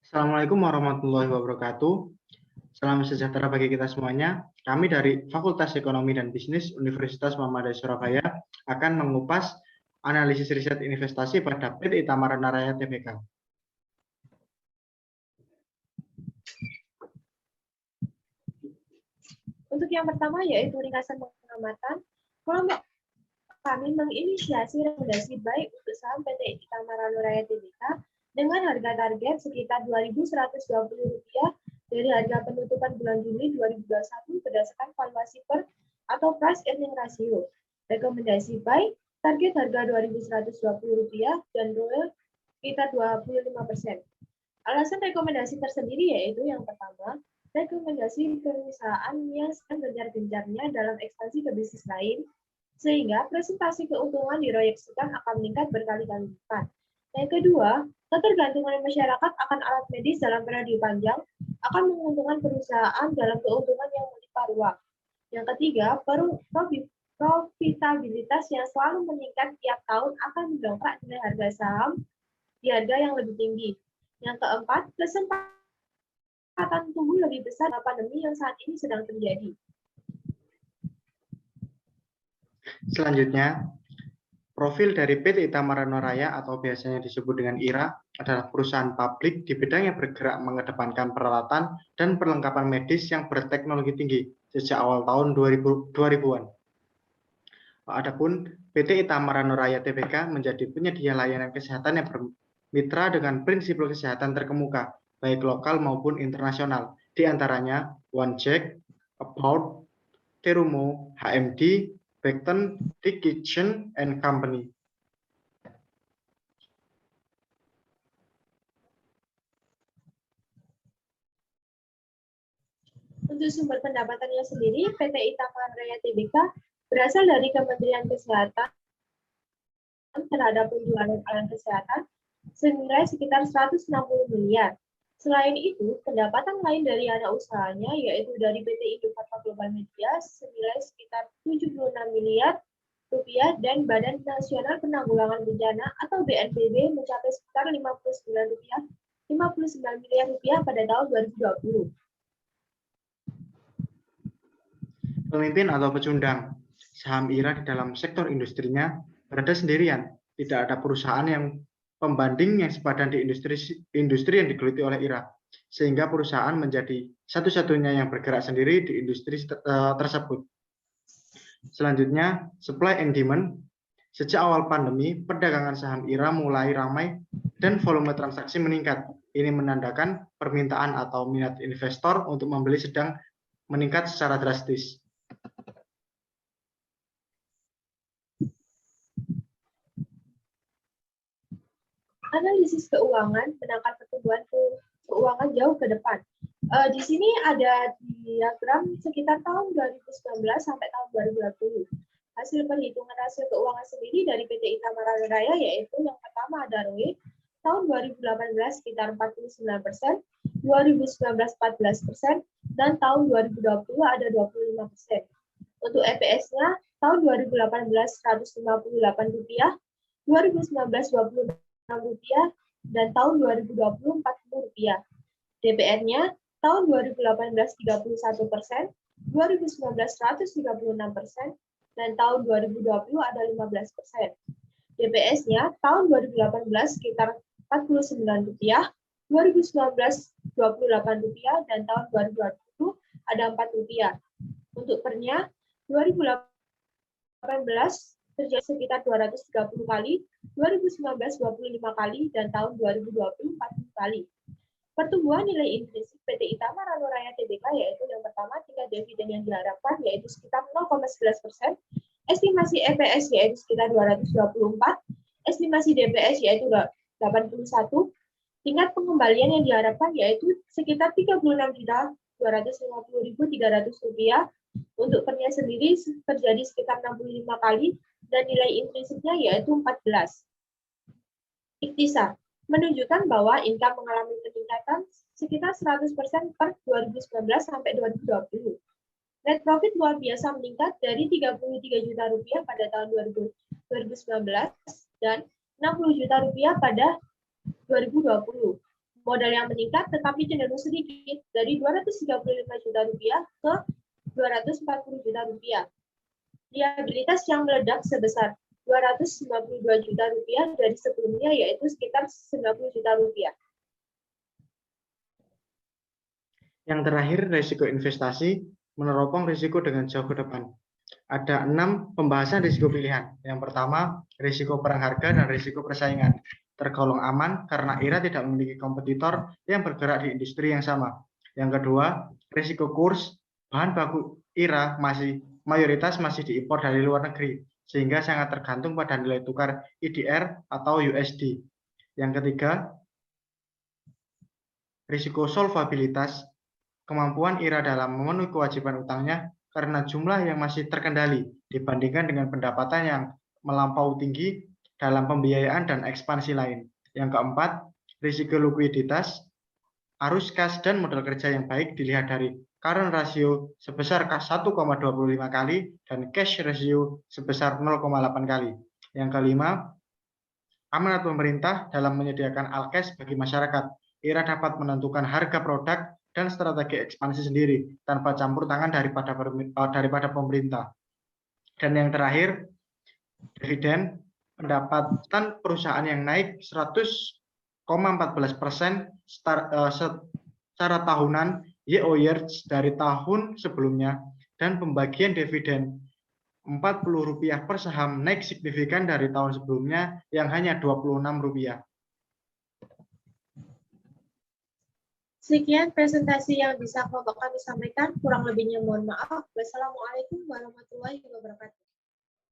Assalamualaikum warahmatullahi wabarakatuh. Salam sejahtera bagi kita semuanya. Kami dari Fakultas Ekonomi dan Bisnis Universitas Muhammadiyah Surabaya akan mengupas analisis riset investasi pada PT Itamara Naraya Tbk. Untuk yang pertama yaitu ringkasan pengamatan, kelompok kami menginisiasi rekomendasi baik untuk saham PT Itamara Naraya Tbk dengan harga target sekitar Rp2.120 dari harga penutupan bulan Juli 2021 berdasarkan valuasi per atau price earning ratio. Rekomendasi buy target harga Rp2.120 dan ROE sekitar 25%. Alasan rekomendasi tersendiri yaitu yang pertama, rekomendasi perusahaan yang sedang gencar-gencarnya dalam ekspansi ke bisnis lain, sehingga presentasi keuntungan diproyeksikan akan meningkat berkali-kali lipat. Yang kedua, ketergantungan masyarakat akan alat medis dalam periode panjang akan menguntungkan perusahaan dalam keuntungan yang melimpah ruah. Yang ketiga, profitabilitas yang selalu meningkat tiap tahun akan mendongkrak nilai harga saham di harga yang lebih tinggi. Yang keempat, kesempatan tumbuh lebih besar dalam pandemi yang saat ini sedang terjadi. Selanjutnya, profil dari PT Itamara Naraya atau biasanya disebut dengan IRA adalah perusahaan publik di bidang yang bergerak mengedepankan peralatan dan perlengkapan medis yang berteknologi tinggi sejak awal tahun 2000-an. Adapun PT Itamara Naraya Tbk menjadi penyedia layanan kesehatan yang bermitra dengan prinsip kesehatan terkemuka, baik lokal maupun internasional, di antaranya OneCheck, About, Terumo, HMD, Becton, Dickinson and Company. Untuk sumber pendapatannya sendiri, PT Itamara Naraya Tbk berasal dari Kementerian Kesehatan terhadap penjualan alat kesehatan senilai sekitar 160 miliar. Selain itu, pendapatan lain dari anak usahanya yaitu dari PT Indofarma Global Media senilai sekitar 76 miliar rupiah dan Badan Nasional Penanggulangan Bencana atau BNPB mencapai sekitar 59 miliar rupiah pada tahun 2020. Pemimpin atau pecundang saham IRA di dalam sektor industrinya berada sendirian. Tidak ada perusahaan yang pembanding yang sepadan di industri yang digeluti oleh IRA, sehingga perusahaan menjadi satu-satunya yang bergerak sendiri di industri tersebut. Selanjutnya, supply and demand. Sejak awal pandemi, perdagangan saham IRA mulai ramai dan volume transaksi meningkat. Ini menandakan permintaan atau minat investor untuk membeli sedang meningkat secara drastis. Analisis keuangan menangkap pertumbuhan keuangan jauh ke depan. Di sini ada diagram sekitar tahun 2019 sampai tahun 2020. Hasil perhitungan hasil keuangan sendiri dari PT Itamara Naraya yaitu yang pertama ada ROE tahun 2018 sekitar 49%, 2019 14%, dan tahun 2020 ada 25%. Untuk EPS-nya tahun 2018 Rp158, 2019 Rp26 dan tahun 2020 Rp40. DPR-nya tahun 2018 31%, 2019 136%, dan tahun 2020 ada 15%. DPS-nya tahun 2018 sekitar Rp49, 2019 Rp28, dan tahun 2020 ada Rp4. Untuk pernya 2018 terjadi sekitar 230 kali, 2019 25 kali, dan tahun 2020 40 kali. Pertumbuhan nilai intrinsik PT Itamara Naraya Tbk yaitu yang pertama tingkat dividen yang diharapkan yaitu sekitar 0,11%, estimasi EPS yaitu sekitar 224, estimasi DPS yaitu 81, tingkat pengembalian yang diharapkan yaitu sekitar Rp36.250.300. Untuk pernya sendiri terjadi sekitar 65 kali dan nilai intrinsiknya yaitu 14. Ikhtisar menunjukkan bahwa income mengalami peningkatan sekitar 100% per 2019 sampai 2020. Net profit luar biasa meningkat dari Rp33 juta pada tahun 2019 dan Rp60 juta pada 2020. Modal yang meningkat tetapi cenderung sedikit, dari 235 juta rupiah ke 240 juta rupiah. Liabilitas yang meledak sebesar 292 juta rupiah dari sebelumnya, yaitu sekitar 90 juta rupiah. Yang terakhir, risiko investasi meneropong risiko dengan jauh ke depan. Ada 6 pembahasan risiko pilihan. Yang pertama, risiko perang harga dan risiko persaingan. Tergolong aman karena IRA tidak memiliki kompetitor yang bergerak di industri yang sama. Yang kedua, risiko kurs. Bahan baku IRA mayoritas masih diimpor dari luar negeri, sehingga sangat tergantung pada nilai tukar IDR atau USD. Yang ketiga, risiko solvabilitas. Kemampuan IRA dalam memenuhi kewajiban utangnya karena jumlah yang masih terkendali dibandingkan dengan pendapatan yang melampaui tinggi dalam pembiayaan dan ekspansi lain. Yang keempat, risiko likuiditas. Arus kas dan modal kerja yang baik dilihat dari current ratio sebesar 1,25 kali dan cash ratio sebesar 0,8 kali. Yang kelima, amanat pemerintah dalam menyediakan alkes bagi masyarakat. IRA dapat menentukan harga produk dan strategi ekspansi sendiri tanpa campur tangan daripada pemerintah. Dan yang terakhir, dividen. Pendapatan perusahaan yang naik 100,14% secara tahunan year-on-year dari tahun sebelumnya, dan pembagian dividen Rp40 per saham naik signifikan dari tahun sebelumnya yang hanya Rp26. Sekian presentasi yang bisa Kelompok kami sampaikan. Kurang lebihnya mohon maaf. Wassalamualaikum warahmatullahi wabarakatuh.